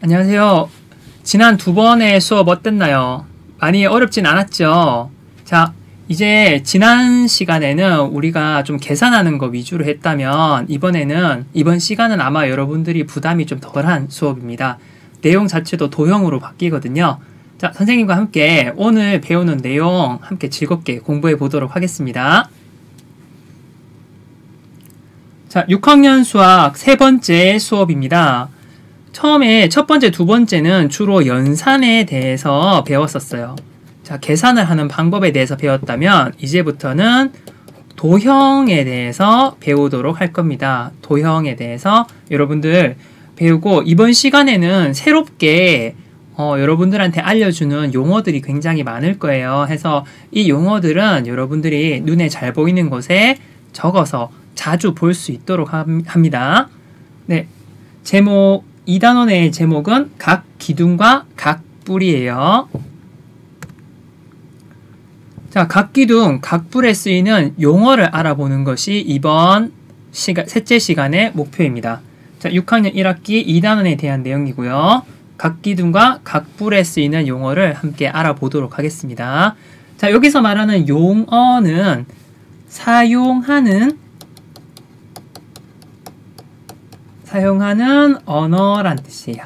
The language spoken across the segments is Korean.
안녕하세요. 지난 두 번의 수업 어땠나요? 많이 어렵진 않았죠? 자, 이제 지난 시간에는 우리가 좀 계산하는 거 위주로 했다면 이번 시간은 아마 여러분들이 부담이 좀 덜한 수업입니다. 내용 자체도 도형으로 바뀌거든요. 자, 선생님과 함께 오늘 배우는 내용 함께 즐겁게 공부해 보도록 하겠습니다. 자, 6학년 수학 세 번째 수업입니다. 처음에 첫 번째, 두 번째는 주로 연산에 대해서 배웠었어요. 자, 계산을 하는 방법에 대해서 배웠다면 이제부터는 도형에 대해서 배우도록 할 겁니다. 도형에 대해서 여러분들 배우고 이번 시간에는 새롭게 여러분들한테 알려주는 용어들이 굉장히 많을 거예요. 해서 이 용어들은 여러분들이 눈에 잘 보이는 곳에 적어서 자주 볼 수 있도록 합니다. 네, 제목 2단원의 제목은 각 기둥과 각 뿔이에요. 자, 각 기둥, 각 뿔에 쓰이는 용어를 알아보는 것이 이번 셋째 시간의 목표입니다. 자, 6학년 1학기 2단원에 대한 내용이고요. 각 기둥과 각 뿔에 쓰이는 용어를 함께 알아보도록 하겠습니다. 자, 여기서 말하는 용어는 사용하는 언어란 뜻이에요.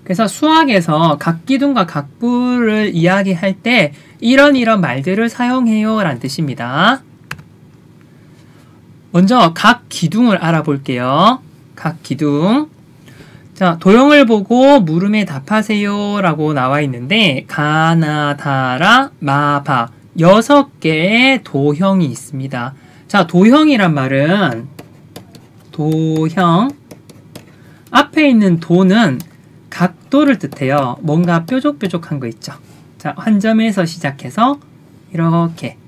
그래서 수학에서 각 기둥과 각 뿔을 이야기할 때 이런 말들을 사용해요 라는 뜻입니다. 먼저 각 기둥을 알아볼게요. 각 기둥. 자, 도형을 보고 물음에 답하세요 라고 나와 있는데 가나, 다라, 마바 6개의 도형이 있습니다. 자, 도형이란 말은 도형 앞에 있는 도는 각도를 뜻해요. 뭔가 뾰족뾰족한 거 있죠. 자, 한 점에서 시작해서 이렇게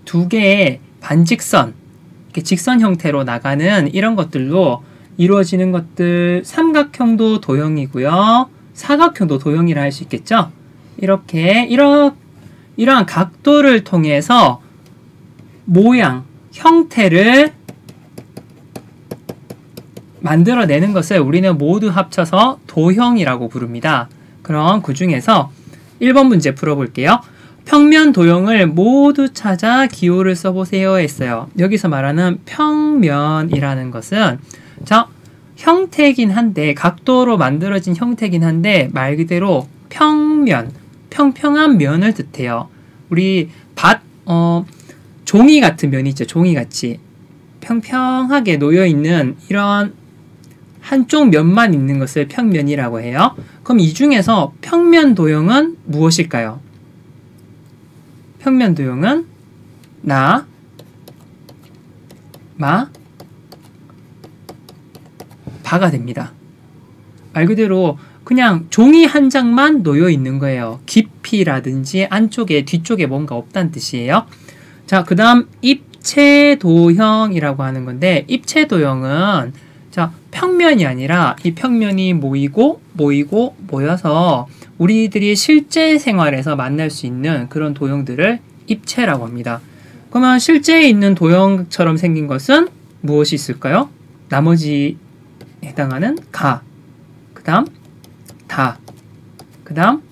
두 개의 반직선, 이렇게 직선 형태로 나가는 이런 것들로 이루어지는 것들, 삼각형도 도형이고요. 사각형도 도형이라 할 수 있겠죠. 이렇게 이러한 각도를 통해서 모양, 형태를 만들어내는 것을 우리는 모두 합쳐서 도형이라고 부릅니다. 그럼 그 중에서 1번 문제 풀어볼게요. 평면 도형을 모두 찾아 기호를 써보세요 했어요. 여기서 말하는 평면이라는 것은 자, 형태이긴 한데 각도로 만들어진 형태이긴 한데 말 그대로 평면, 평평한 면을 뜻해요. 우리 종이 같은 면이 있죠. 종이같이 평평하게 놓여있는 이런 한쪽 면만 있는 것을 평면이라고 해요. 그럼 이 중에서 평면 도형은 무엇일까요? 평면 도형은 나, 마, 바가 됩니다. 말 그대로 그냥 종이 한 장만 놓여 있는 거예요. 깊이라든지 안쪽에, 뒤쪽에 뭔가 없다는 뜻이에요. 자, 그 다음 입체 도형이라고 하는 건데 입체 도형은 자, 평면이 아니라 이 평면이 모여서 우리들이 실제 생활에서 만날 수 있는 그런 도형들을 입체라고 합니다. 그러면 실제에 있는 도형처럼 생긴 것은 무엇이 있을까요? 나머지 해당하는 가, 그 다음 다, 그 다음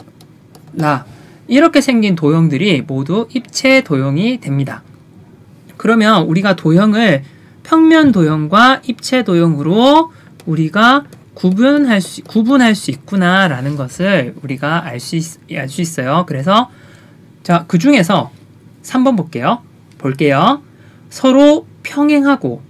라 이렇게 생긴 도형들이 모두 입체 도형이 됩니다. 그러면 우리가 도형을 평면 도형과 입체 도형으로 우리가 구분할 수 있구나라는 것을 우리가 알 수 있어요. 그래서 자, 그 중에서 3번 볼게요. 서로 평행하고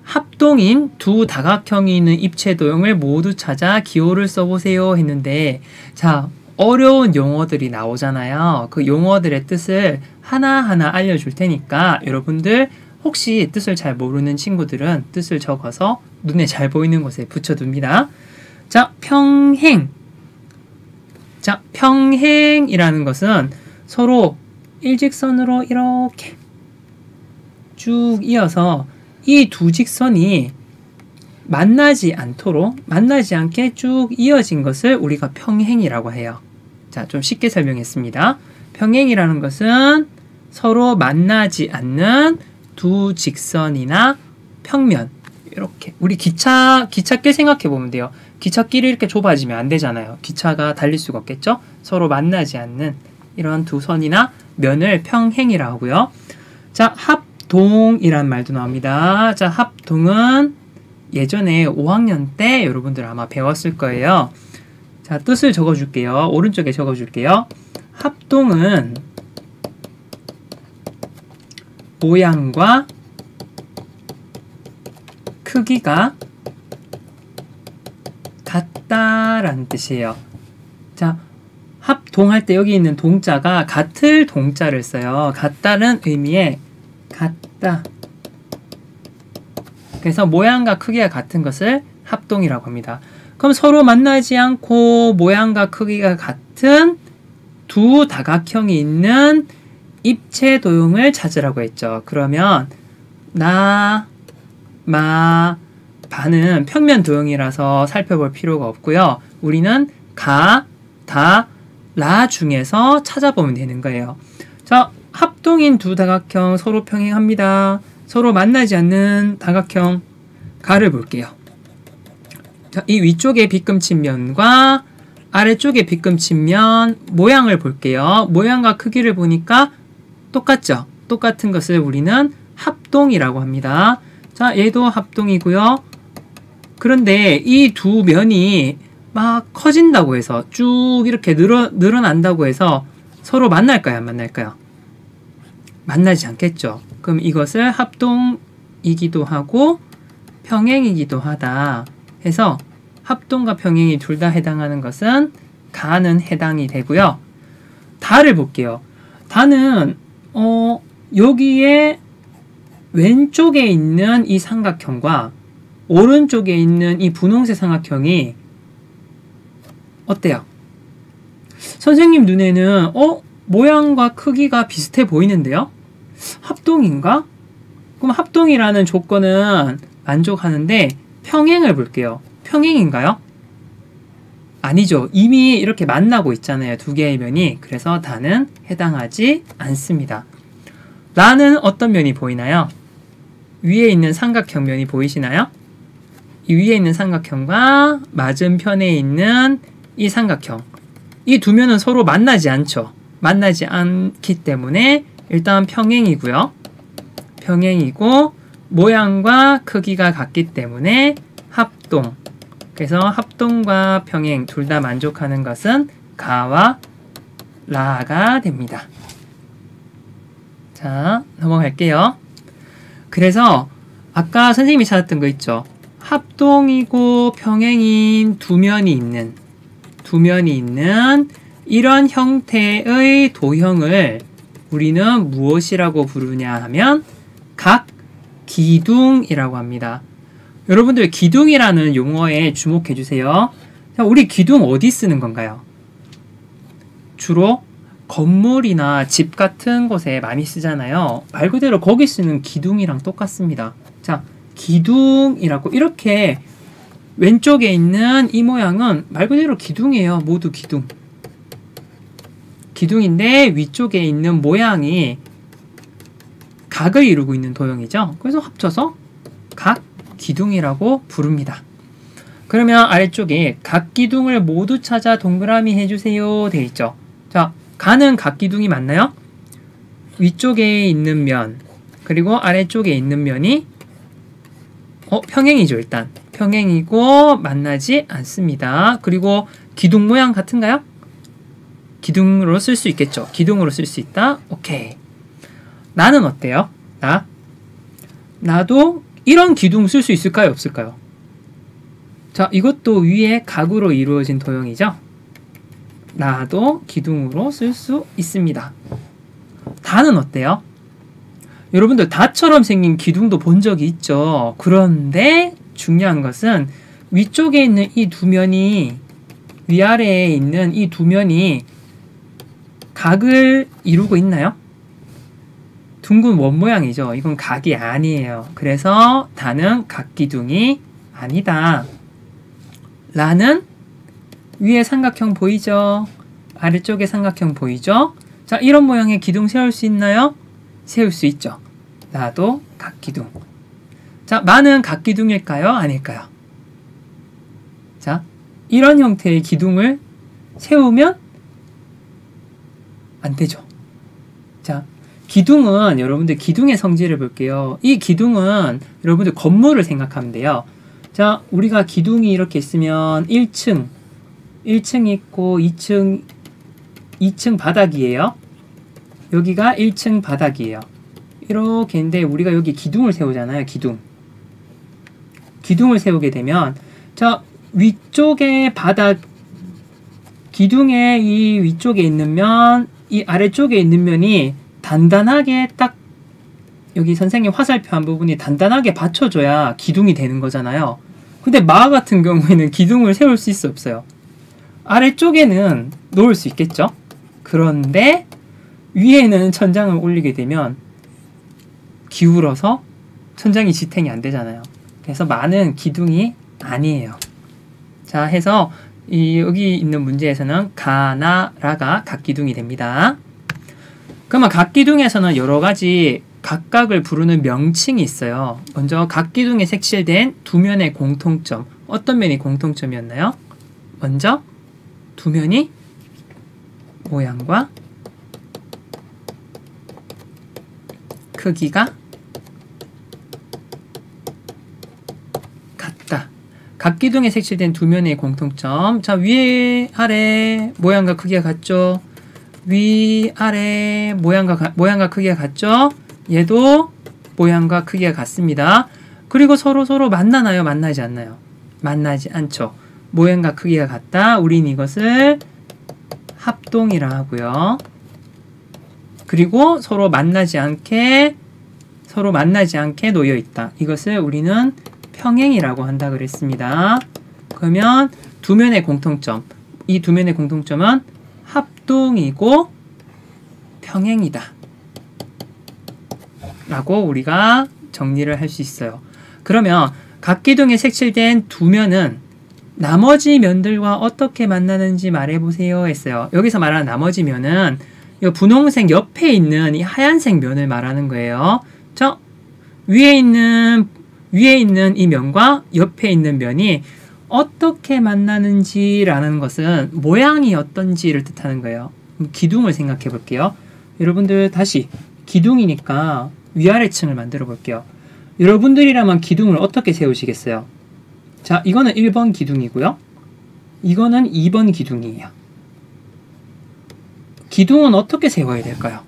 합동인 두 다각형이 있는 입체 도형을 모두 찾아 기호를 써보세요 했는데 자, 어려운 용어들이 나오잖아요. 그 용어들의 뜻을 하나하나 알려줄 테니까 여러분들 혹시 뜻을 잘 모르는 친구들은 뜻을 적어서 눈에 잘 보이는 곳에 붙여둡니다. 자, 평행. 자, 평행이라는 것은 서로 일직선으로 이렇게 쭉 이어서 이 두 직선이 만나지 않게 쭉 이어진 것을 우리가 평행이라고 해요. 자, 좀 쉽게 설명했습니다. 평행이라는 것은 서로 만나지 않는 두 직선이나 평면 이렇게 우리 기찻길 생각해 보면 돼요. 기찻길이 이렇게 좁아지면 안 되잖아요. 기차가 달릴 수가 없겠죠. 서로 만나지 않는 이런 두 선이나 면을 평행이라고 하고요. 자, 합동이란 말도 나옵니다. 자, 합동은 예전에 5학년 때 여러분들 아마 배웠을 거예요. 자, 뜻을 적어줄게요. 오른쪽에 적어줄게요. 합동은 모양과 크기가 같다라는 뜻이에요. 자, 합동할 때 여기 있는 동자가 같을 동자를 써요. 같다는 의미의 같다. 그래서 모양과 크기가 같은 것을 합동이라고 합니다. 그럼 서로 만나지 않고 모양과 크기가 같은 두 다각형이 있는 입체 도형을 찾으라고 했죠. 그러면 나, 마, 바는 평면 도형이라서 살펴볼 필요가 없고요. 우리는 가, 다, 라 중에서 찾아보면 되는 거예요. 자, 합동인 두 다각형 서로 평행합니다. 서로 만나지 않는 다각형 가를 볼게요. 자, 이 위쪽에 빗금친 면과 아래쪽에 빗금친 면 모양을 볼게요. 모양과 크기를 보니까 똑같죠? 똑같은 것을 우리는 합동이라고 합니다. 자, 얘도 합동이고요. 그런데 이 두 면이 막 커진다고 해서 쭉 이렇게 늘어난다고 해서 서로 만날까요? 안 만날까요? 만나지 않겠죠. 그럼 이것을 합동이기도 하고 평행이기도 하다 해서 합동과 평행이 둘 다 해당하는 것은 가는 해당이 되고요. 다를 볼게요. 다는 여기에 왼쪽에 있는 이 삼각형과 오른쪽에 있는 이 분홍색 삼각형이 어때요? 선생님 눈에는 모양과 크기가 비슷해 보이는데요? 합동인가? 그럼 합동이라는 조건은 만족하는데 평행을 볼게요. 평행인가요? 아니죠. 이미 이렇게 만나고 있잖아요. 두 개의 면이. 그래서 다는 해당하지 않습니다. 라는 어떤 면이 보이나요? 위에 있는 삼각형 면이 보이시나요? 이 위에 있는 삼각형과 맞은편에 있는 이 삼각형. 이 두 면은 서로 만나지 않죠. 만나지 않기 때문에 일단 평행이고요. 평행이고 모양과 크기가 같기 때문에 합동. 그래서 합동과 평행 둘 다 만족하는 것은 가와 라가 됩니다. 자, 넘어갈게요. 그래서 아까 선생님이 찾았던 거 있죠. 합동이고 평행인 두 면이 있는 이런 형태의 도형을 우리는 무엇이라고 부르냐 하면 각기둥이라고 합니다. 여러분들 기둥이라는 용어에 주목해 주세요. 자, 우리 기둥 어디 쓰는 건가요? 주로 건물이나 집 같은 곳에 많이 쓰잖아요. 말 그대로 거기 쓰는 기둥이랑 똑같습니다. 자, 기둥이라고 이렇게 왼쪽에 있는 이 모양은 말 그대로 기둥이에요. 모두 기둥. 기둥인데 위쪽에 있는 모양이 각을 이루고 있는 도형이죠. 그래서 합쳐서 각기둥이라고 부릅니다. 그러면 아래쪽에 각기둥을 모두 찾아 동그라미 해주세요 돼 있죠. 자, 가는 각기둥이 맞나요? 위쪽에 있는 면 그리고 아래쪽에 있는 면이 평행이죠. 일단 평행이고 만나지 않습니다. 그리고 기둥 모양 같은가요? 기둥으로 쓸 수 있겠죠. 기둥으로 쓸 수 있다. 오케이. 나는 어때요? 나도 이런 기둥 쓸 수 있을까요? 없을까요? 자, 이것도 위에 각으로 이루어진 도형이죠. 나도 기둥으로 쓸 수 있습니다. 다는 어때요? 여러분들 다처럼 생긴 기둥도 본 적이 있죠. 그런데 중요한 것은 위쪽에 있는 이 두 면이 위아래에 있는 이 두 면이 각을 이루고 있나요? 둥근 원 모양이죠. 이건 각이 아니에요. 그래서 다는 각기둥이 아니다. 라는 위에 삼각형 보이죠? 아래쪽에 삼각형 보이죠? 자, 이런 모양의 기둥 세울 수 있나요? 세울 수 있죠. 나도 각기둥. 자, 만은 각기둥일까요? 아닐까요? 자, 이런 형태의 기둥을 세우면 안 되죠. 자, 기둥은 여러분들 기둥의 성질을 볼게요. 이 기둥은 여러분들 건물을 생각하면 돼요. 자, 우리가 기둥이 이렇게 있으면 1층 있고 2층 바닥이에요. 여기가 1층 바닥이에요. 이렇게 있는데 우리가 여기 기둥을 세우잖아요. 기둥을 세우게 되면 자, 위쪽에 바닥 기둥의 이 위쪽에 있는 면, 이 아래쪽에 있는 면이 단단하게 딱 여기 선생님 화살표한 부분이 단단하게 받쳐줘야 기둥이 되는 거잖아요. 근데 마 같은 경우에는 기둥을 세울 수 있어 없어요? 아래쪽에는 놓을 수 있겠죠? 그런데 위에는 천장을 올리게 되면 기울어서 천장이 지탱이 안 되잖아요. 그래서 마는 기둥이 아니에요. 자, 해서 여기 있는 문제에서는 가나, 라가 각기둥이 됩니다. 그러면 각기둥에서는 여러 가지 각각을 부르는 명칭이 있어요. 먼저 각기둥에 색칠된 두 면의 공통점. 어떤 면이 공통점이었나요? 먼저 두 면이 모양과 크기가 같다. 각기둥에 색칠된 두 면의 공통점. 자, 위, 아래 모양과 크기가 같죠? 위, 아래 모양과 크기가 같죠? 얘도 모양과 크기가 같습니다. 그리고 서로 만나나요? 만나지 않나요? 만나지 않죠. 모양과 크기가 같다. 우린 이것을 합동이라 하고요. 그리고 서로 만나지 않게 놓여 있다. 이것을 우리는 평행이라고 한다 그랬습니다. 그러면 두 면의 공통점, 이 두 면의 공통점은 합동이고 평행이다 라고 우리가 정리를 할 수 있어요. 그러면 각기둥에 색칠된 두 면은 나머지 면들과 어떻게 만나는지 말해보세요 했어요. 여기서 말하는 나머지 면은 이 분홍색 옆에 있는 이 하얀색 면을 말하는 거예요. 저 위에 있는 이 면과 옆에 있는 면이 어떻게 만나는지라는 것은 모양이 어떤지를 뜻하는 거예요. 기둥을 생각해 볼게요. 여러분들 다시 기둥이니까 위아래층을 만들어 볼게요. 여러분들이라면 기둥을 어떻게 세우시겠어요? 자, 이거는 1번 기둥이고요. 이거는 2번 기둥이에요. 기둥은 어떻게 세워야 될까요?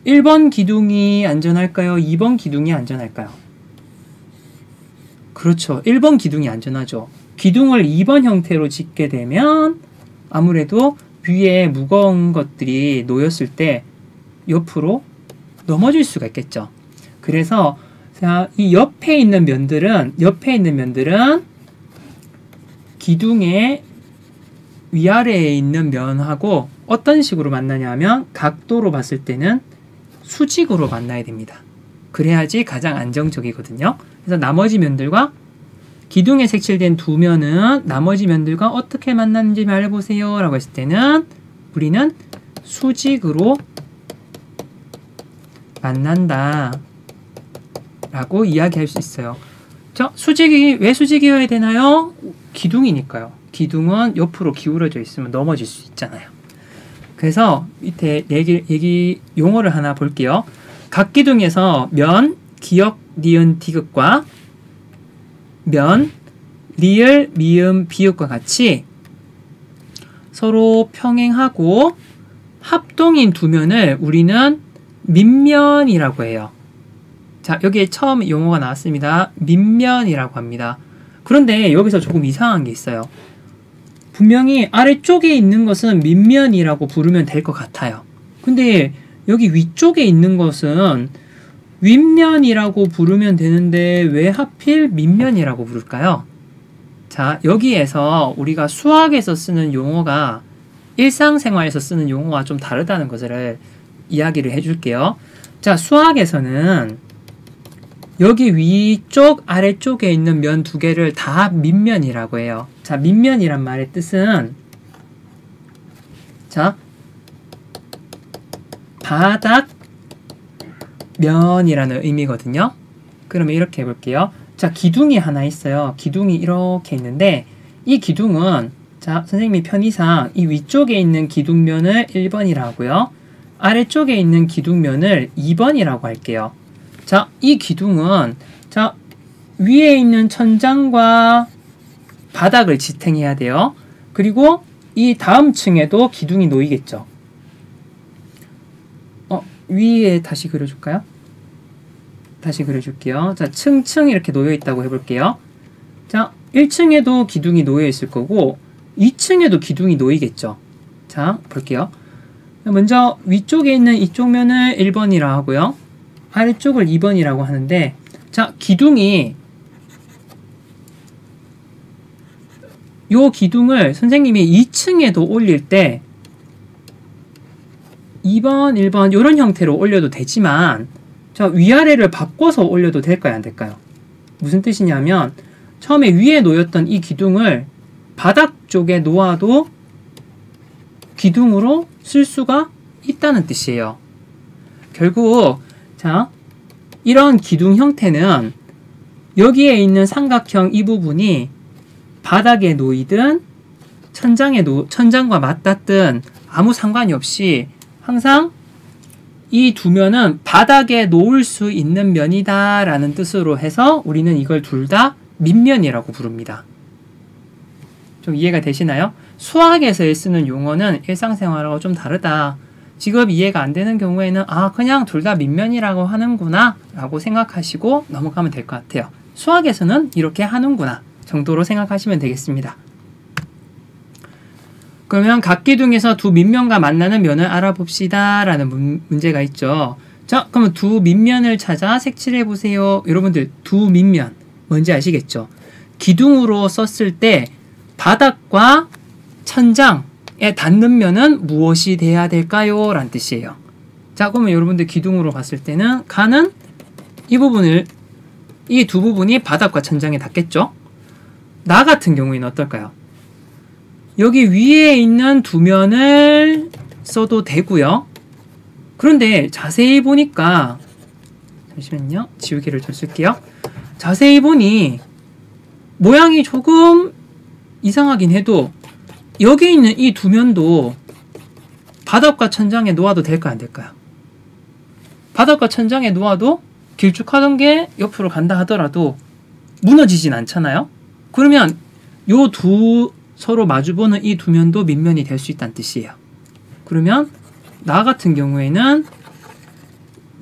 1번 기둥이 안전할까요? 2번 기둥이 안전할까요? 그렇죠. 1번 기둥이 안전하죠. 기둥을 2번 형태로 짓게 되면 아무래도 위에 무거운 것들이 놓였을 때 옆으로 넘어질 수가 있겠죠. 그래서 자, 이 옆에 있는 면들은 기둥의 위아래에 있는 면하고 어떤 식으로 만나냐면 각도로 봤을 때는 수직으로 만나야 됩니다. 그래야지 가장 안정적이거든요. 그래서 나머지 면들과 기둥에 색칠된 두 면은 나머지 면들과 어떻게 만나는지 말해보세요 라고 했을 때는 우리는 수직으로 만난다 라고 이야기할 수 있어요. 자, 왜 수직이어야 되나요? 기둥이니까요. 기둥은 옆으로 기울어져 있으면 넘어질 수 있잖아요. 그래서 밑에 얘기 용어를 하나 볼게요. 각기둥에서 면, 기역, 니은, 디귿과 면, 리을, 미음, 비읍과 같이 서로 평행하고 합동인 두 면을 우리는 밑면이라고 해요. 자, 여기에 처음 용어가 나왔습니다. 밑면이라고 합니다. 그런데 여기서 조금 이상한 게 있어요. 분명히 아래쪽에 있는 것은 밑면이라고 부르면 될 것 같아요. 근데 여기 위쪽에 있는 것은 윗면이라고 부르면 되는데 왜 하필 밑면이라고 부를까요? 자, 여기에서 우리가 수학에서 쓰는 용어가 일상생활에서 쓰는 용어와 좀 다르다는 것을 이야기를 해줄게요. 자, 수학에서는 여기 위쪽, 아래쪽에 있는 면 두 개를 다 밑면이라고 해요. 자, 밑면이란 말의 뜻은 자, 바닥 면이라는 의미거든요. 그러면 이렇게 해볼게요. 자, 기둥이 하나 있어요. 기둥이 이렇게 있는데 이 기둥은 자, 선생님이 편의상 이 위쪽에 있는 기둥면을 1번이라 하고요. 아래쪽에 있는 기둥면을 2번이라고 할게요. 자, 이 기둥은 자, 위에 있는 천장과 바닥을 지탱해야 돼요. 그리고 이 다음 층에도 기둥이 놓이겠죠. 위에 다시 그려줄까요? 다시 그려줄게요. 자, 층층 이렇게 놓여 있다고 해볼게요. 자, 1층에도 기둥이 놓여 있을 거고 2층에도 기둥이 놓이겠죠. 자, 볼게요. 먼저 위쪽에 있는 이쪽 면을 1번이라 하고요. 아래쪽을 2번이라고 하는데 자, 기둥이 요 기둥을 선생님이 2층에도 올릴 때 2번, 1번 이런 형태로 올려도 되지만 자, 위아래를 바꿔서 올려도 될까요? 안 될까요? 무슨 뜻이냐면 처음에 위에 놓였던 이 기둥을 바닥 쪽에 놓아도 기둥으로 쓸 수가 있다는 뜻이에요. 결국 자, 이런 기둥 형태는 여기에 있는 삼각형 이 부분이 바닥에 놓이든 천장과 맞닿든 아무 상관이 없이 항상 이 두 면은 바닥에 놓을 수 있는 면이다 라는 뜻으로 해서 우리는 이걸 둘 다 밑면이라고 부릅니다. 좀 이해가 되시나요? 수학에서 쓰는 용어는 일상생활하고 좀 다르다. 지금 이해가 안 되는 경우에는 아, 그냥 둘 다 밑면이라고 하는구나 라고 생각하시고 넘어가면 될 것 같아요. 수학에서는 이렇게 하는구나 정도로 생각하시면 되겠습니다. 그러면 각 기둥에서 두 밑면과 만나는 면을 알아봅시다 라는 문제가 있죠. 자, 그러면 두 밑면을 찾아 색칠해 보세요. 여러분들 두 밑면 뭔지 아시겠죠? 기둥으로 썼을 때 바닥과 천장에 닿는 면은 무엇이 돼야 될까요? 라는 뜻이에요. 자, 그러면 여러분들 기둥으로 봤을 때는 가는 이 부분을 이 두 부분이 바닥과 천장에 닿겠죠? 나 같은 경우에는 어떨까요? 여기 위에 있는 두 면을 써도 되고요. 그런데 자세히 보니까 잠시만요. 지우개를 좀 쓸게요. 자세히 보니 모양이 조금 이상하긴 해도 여기 있는 이 두 면도 바닥과 천장에 놓아도 될까요? 안 될까요? 바닥과 천장에 놓아도 길쭉하던 게 옆으로 간다 하더라도 무너지진 않잖아요? 그러면 요 두 서로 마주보는 이 두 면도 밑면이 될 수 있다는 뜻이에요. 그러면 나 같은 경우에는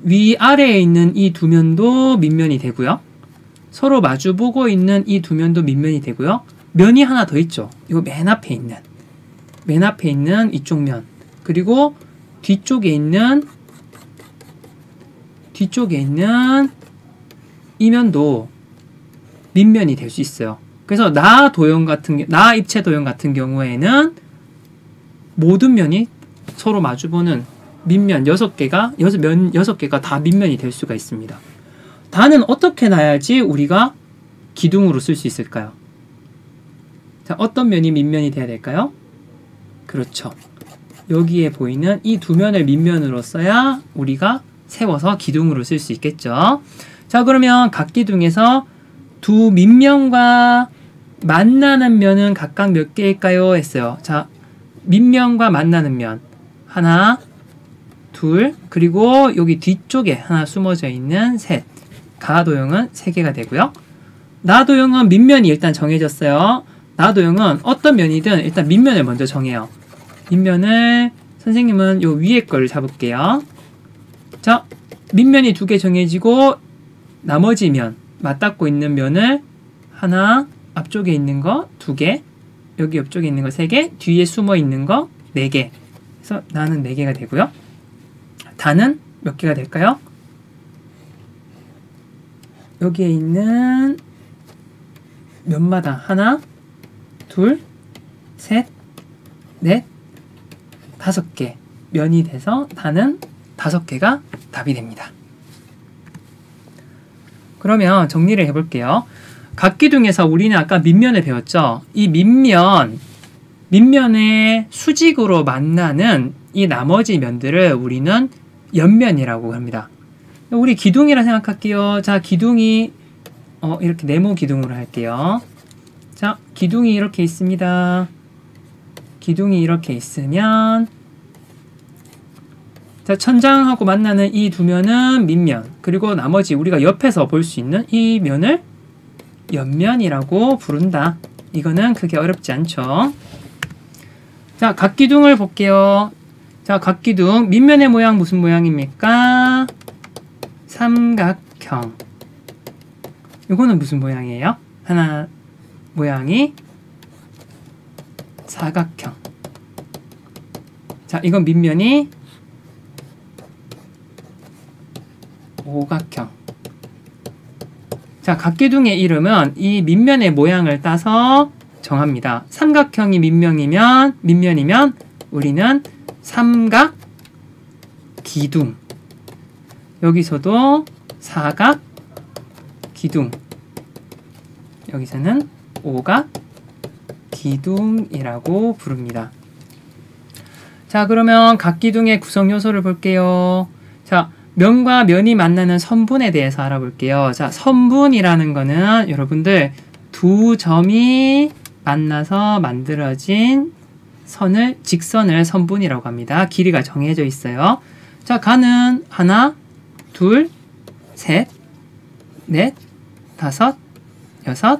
위아래에 있는 이 두 면도 밑면이 되고요. 서로 마주보고 있는 이 두 면도 밑면이 되고요. 면이 하나 더 있죠. 이거 맨 앞에 있는 이쪽 면, 그리고 뒤쪽에 있는 이 면도 밑면이 될 수 있어요. 그래서 나 입체 도형 같은 경우에는 모든 면이 서로 마주보는 밑면 6개가 다 밑면이 될 수가 있습니다. 다는 어떻게 놔야지 우리가 기둥으로 쓸 수 있을까요? 자, 어떤 면이 밑면이 돼야 될까요? 그렇죠. 여기에 보이는 이 두 면을 밑면으로 써야 우리가 세워서 기둥으로 쓸 수 있겠죠. 자, 그러면 각 기둥에서 두 밑면과 만나는 면은 각각 몇 개일까요? 했어요. 자, 밑면과 만나는 면 하나, 둘, 그리고 여기 뒤쪽에 하나 숨어져 있는 셋. 가 도형은 3개가 되고요. 나 도형은 밑면이 일단 정해졌어요. 나 도형은 어떤 면이든 일단 밑면을 먼저 정해요. 밑면을 선생님은 요 위에 거를 잡을게요. 자, 밑면이 2개 정해지고 나머지 면, 맞닿고 있는 면을 하나, 앞쪽에 있는 거 2개, 여기 옆쪽에 있는 거 3개, 뒤에 숨어 있는 거 4개. 그래서 나는 4개가 되고요. 다는 몇 개가 될까요? 여기에 있는 면마다 하나, 둘, 셋, 넷, 5개 면이 돼서 다는 5개가 답이 됩니다. 그러면 정리를 해볼게요. 각 기둥에서 우리는 아까 밑면을 배웠죠. 이 밑면의 수직으로 만나는 이 나머지 면들을 우리는 옆면이라고 합니다. 우리 기둥이라 생각할게요. 자, 기둥이 이렇게 네모 기둥으로 할게요. 자, 기둥이 이렇게 있습니다. 기둥이 이렇게 있으면 자, 천장하고 만나는 이 두 면은 밑면, 그리고 나머지 우리가 옆에서 볼 수 있는 이 면을 옆면이라고 부른다. 이거는 크게 어렵지 않죠. 자, 각기둥을 볼게요. 자, 각기둥 밑면의 모양 무슨 모양입니까? 삼각형. 이거는 무슨 모양이에요? 하나 모양이 사각형. 자, 이건 밑면이 오각형. 자, 각기둥의 이름은 이 밑면의 모양을 따서 정합니다. 삼각형이 밑면이면 우리는 삼각기둥. 여기서도 사각기둥. 여기서는 오각기둥이라고 부릅니다. 자, 그러면 각기둥의 구성 요소를 볼게요. 자, 면과 면이 만나는 선분에 대해서 알아볼게요. 자, 선분이라는 거는 여러분들 두 점이 만나서 만들어진 직선을 선분이라고 합니다. 길이가 정해져 있어요. 자, 가는 하나, 둘, 셋, 넷, 다섯, 여섯,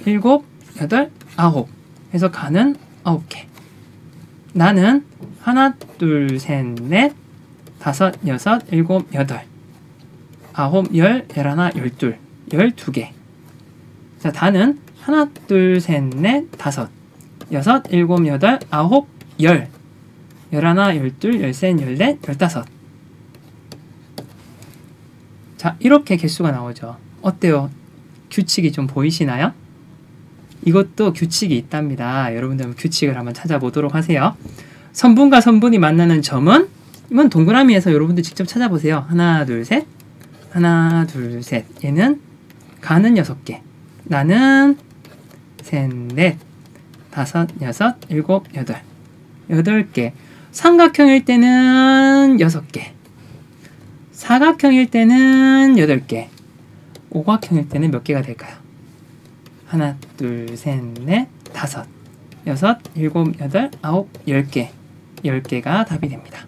일곱, 여덟, 아홉 해서 가는 9개. 나는 하나, 둘, 셋, 넷, 다섯, 여섯, 일곱, 여덟, 아홉, 열, 열하나, 열둘, 12개. 자, 다는 하나, 둘, 셋, 넷, 다섯, 여섯, 일곱, 여덟, 아홉, 열, 열하나, 열둘, 열셋, 열넷, 열다섯. 자, 이렇게 개수가 나오죠. 어때요? 규칙이 좀 보이시나요? 이것도 규칙이 있답니다. 여러분들 규칙을 한번 찾아보도록 하세요. 선분과 선분이 만나는 점은 이건 동그라미에서 여러분들 직접 찾아보세요. 하나, 둘, 셋. 하나, 둘, 셋. 얘는 가는 6개. 나는 셋, 넷, 다섯, 여섯, 일곱, 여덟. 8개. 삼각형일 때는 6개. 사각형일 때는 8개. 오각형일 때는 몇 개가 될까요? 하나, 둘, 셋, 넷, 다섯, 여섯, 일곱, 여덟, 아홉, 10개. 10개가 답이 됩니다.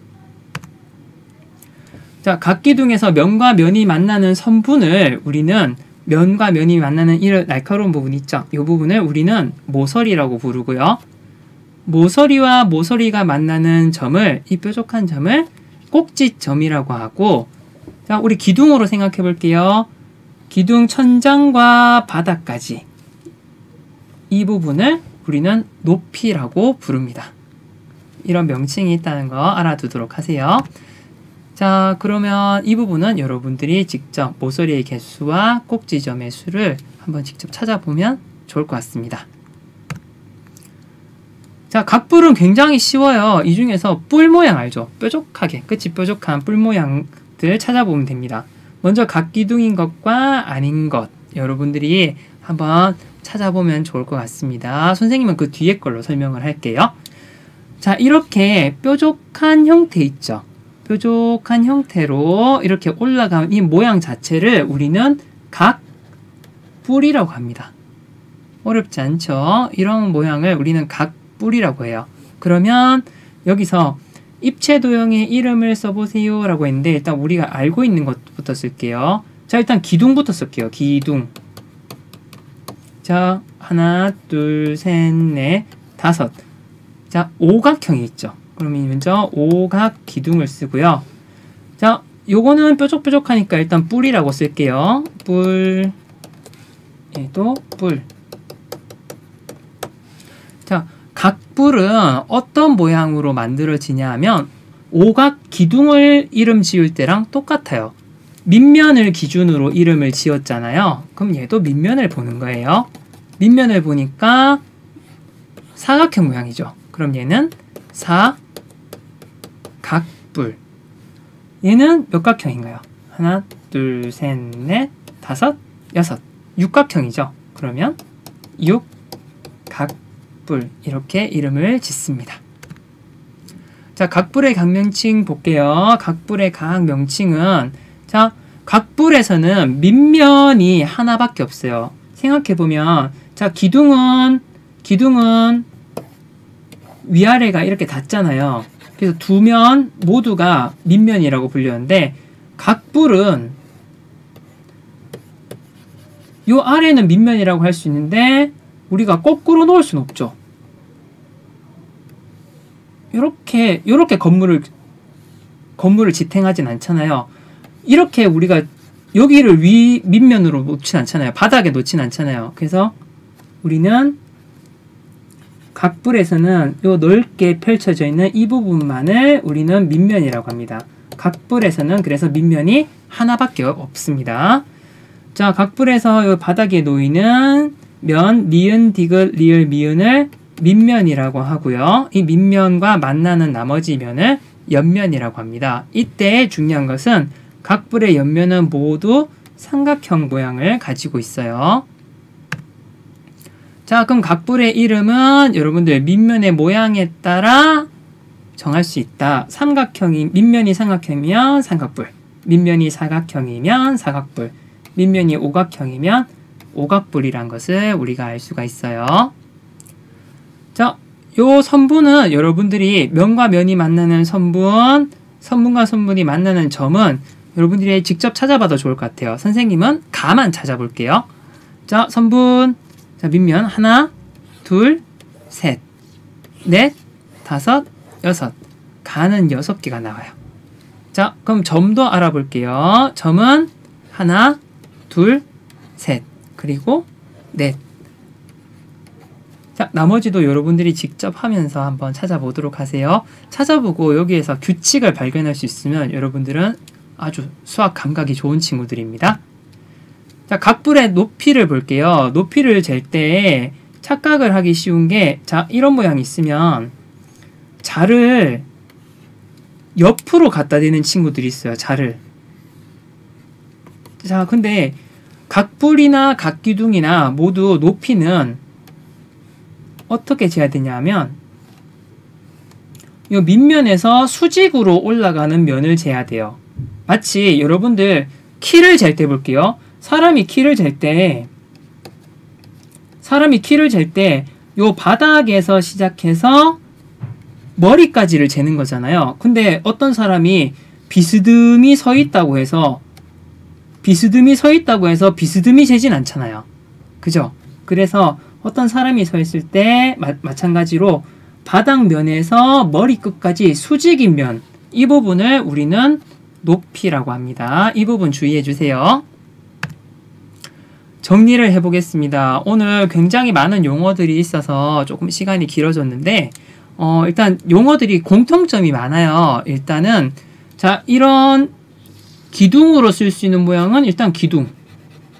자, 각기둥에서 면과 면이 만나는 선분을 우리는 면과 면이 만나는 이 날카로운 부분 있죠. 이 부분을 우리는 모서리라고 부르고요. 모서리와 모서리가 만나는 점을, 이 뾰족한 점을 꼭지점이라고 하고, 자, 우리 기둥으로 생각해 볼게요. 기둥 천장과 바닥까지 이 부분을 우리는 높이라고 부릅니다. 이런 명칭이 있다는 거 알아두도록 하세요. 자, 그러면 이 부분은 여러분들이 직접 모서리의 개수와 꼭지점의 수를 한번 직접 찾아보면 좋을 것 같습니다. 자, 각뿔은 굉장히 쉬워요. 이 중에서 뿔 모양 알죠? 뾰족하게, 끝이 뾰족한 뿔 모양들 찾아보면 됩니다. 먼저 각기둥인 것과 아닌 것 여러분들이 한번 찾아보면 좋을 것 같습니다. 선생님은 그 뒤에 걸로 설명을 할게요. 자, 이렇게 뾰족한 형태 있죠? 뾰족한 형태로 이렇게 올라가는 이 모양 자체를 우리는 각뿔이라고 합니다. 어렵지 않죠? 이런 모양을 우리는 각뿔이라고 해요. 그러면 여기서 입체 도형의 이름을 써보세요 라고 했는데 일단 우리가 알고 있는 것부터 쓸게요. 자, 일단 기둥부터 쓸게요. 기둥. 자, 하나, 둘, 셋, 넷, 다섯. 자, 오각형이 있죠. 그러면 먼저 오각 기둥을 쓰고요. 자, 요거는 뾰족뾰족하니까 일단 뿔이라고 쓸게요. 뿔. 얘도 뿔. 자, 각뿔은 어떤 모양으로 만들어지냐 하면 오각 기둥을 이름 지을 때랑 똑같아요. 밑면을 기준으로 이름을 지었잖아요. 그럼 얘도 밑면을 보는 거예요. 밑면을 보니까 사각형 모양이죠. 그럼 얘는 사각뿔. 얘는 몇 각형인가요? 하나, 둘, 셋, 넷, 다섯, 여섯. 육각형이죠. 그러면 육각뿔. 이렇게 이름을 짓습니다. 자, 각뿔의 각명칭 볼게요. 각뿔의 각 명칭은 자, 각불에서는 밑면이 하나밖에 없어요. 생각해보면 자 기둥은 위아래가 이렇게 닿잖아요. 그래서 두 면 모두가 밑면이라고 불리는데 각불은 요 아래는 밑면이라고 할 수 있는데 우리가 거꾸로 놓을 수는 없죠. 요렇게 건물을 지탱하진 않잖아요. 이렇게 우리가 여기를 밑면으로 놓진 않잖아요. 바닥에 놓진 않잖아요. 그래서 우리는 각불에서는 요 넓게 펼쳐져 있는 이 부분만을 우리는 밑면이라고 합니다. 각불에서는 그래서 밑면이 하나밖에 없습니다. 자, 각불에서 요 바닥에 놓이는 면, 니은, 디귿, 리을, 미은을 밑면이라고 하고요. 이 밑면과 만나는 나머지 면을 옆면이라고 합니다. 이때 중요한 것은 각불의 옆면은 모두 삼각형 모양을 가지고 있어요. 자, 그럼 각불의 이름은 여러분들 밑면의 모양에 따라 정할 수 있다. 밑면이 삼각형이면 삼각불, 밑면이 사각형이면 사각불, 밑면이 오각형이면 오각불이란 것을 우리가 알 수가 있어요. 자, 요 선분은 여러분들이 면과 면이 만나는 선분과 선분이 만나는 점은 여러분들이 직접 찾아봐도 좋을 것 같아요. 선생님은 가만 찾아볼게요. 자, 선분. 자, 밑면 하나, 둘, 셋, 넷, 다섯, 여섯. 가는 6개가 나와요. 자, 그럼 점도 알아볼게요. 점은 하나, 둘, 셋, 그리고 넷. 자, 나머지도 여러분들이 직접 하면서 한번 찾아보도록 하세요. 찾아보고 여기에서 규칙을 발견할 수 있으면 여러분들은 아주 수학 감각이 좋은 친구들입니다. 자, 각불의 높이를 볼게요. 높이를 잴 때 착각을 하기 쉬운 게, 자, 이런 모양이 있으면 자를 옆으로 갖다 대는 친구들이 있어요. 자를. 자, 근데 각불이나 각기둥이나 모두 높이는 어떻게 재야 되냐 하면 이 밑면에서 수직으로 올라가는 면을 재야 돼요. 마치 여러분들 키를 잴 때 볼게요. 사람이 키를 잴 때 요 바닥에서 시작해서 머리까지를 재는 거잖아요. 근데 어떤 사람이 비스듬히 서 있다고 해서 비스듬히 재진 않잖아요. 그죠? 그래서 어떤 사람이 서 있을 때 마찬가지로 바닥면에서 머리끝까지 수직인 면, 이 부분을 우리는 높이라고 합니다. 이 부분 주의해 주세요. 정리를 해보겠습니다. 오늘 굉장히 많은 용어들이 있어서 조금 시간이 길어졌는데 일단 용어들이 공통점이 많아요. 일단은 자, 이런 기둥으로 쓸 수 있는 모양은 일단 기둥,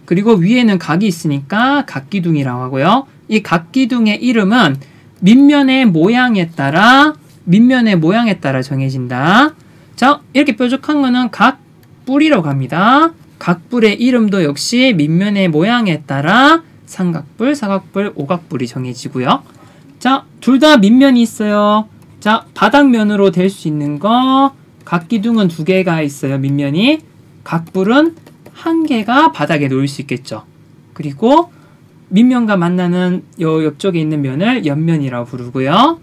그리고 위에는 각이 있으니까 각기둥이라고 하고요. 이 각기둥의 이름은 밑면의 모양에 따라 정해진다. 자, 이렇게 뾰족한 거는 각불이라고 합니다. 각불의 이름도 역시 밑면의 모양에 따라 삼각불, 사각불, 오각불이 정해지고요. 자, 둘 다 밑면이 있어요. 자, 바닥면으로 될 수 있는 거 각기둥은 2개가 있어요. 밑면이. 각불은 1개가 바닥에 놓일 수 있겠죠. 그리고 밑면과 만나는 요 옆쪽에 있는 면을 옆면이라고 부르고요.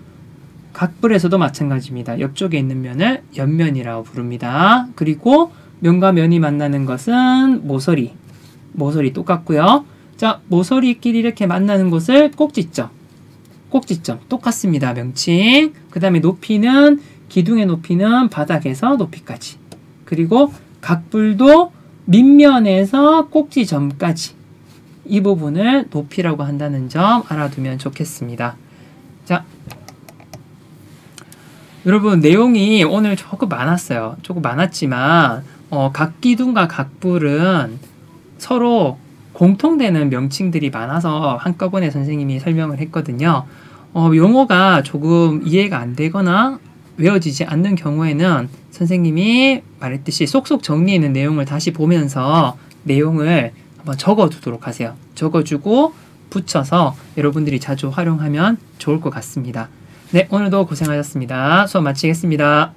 각불에서도 마찬가지입니다. 옆쪽에 있는 면을 옆면이라고 부릅니다. 그리고 면과 면이 만나는 것은 모서리 똑같고요. 자, 모서리끼리 이렇게 만나는 곳을 꼭지점 똑같습니다. 명칭. 그 다음에 높이는 기둥의 높이는 바닥에서 높이까지. 그리고 각불도 밑면에서 꼭지점까지. 이 부분을 높이라고 한다는 점 알아두면 좋겠습니다. 자, 여러분 내용이 오늘 조금 많았어요. 조금 많았지만 각기둥과 각불은 서로 공통되는 명칭들이 많아서 한꺼번에 선생님이 설명을 했거든요. 용어가 조금 이해가 안 되거나 외워지지 않는 경우에는 선생님이 말했듯이 쏙쏙 정리해 있는 내용을 다시 보면서 내용을 한번 적어두도록 하세요. 적어주고 붙여서 여러분들이 자주 활용하면 좋을 것 같습니다. 네, 오늘도 고생하셨습니다. 수업 마치겠습니다.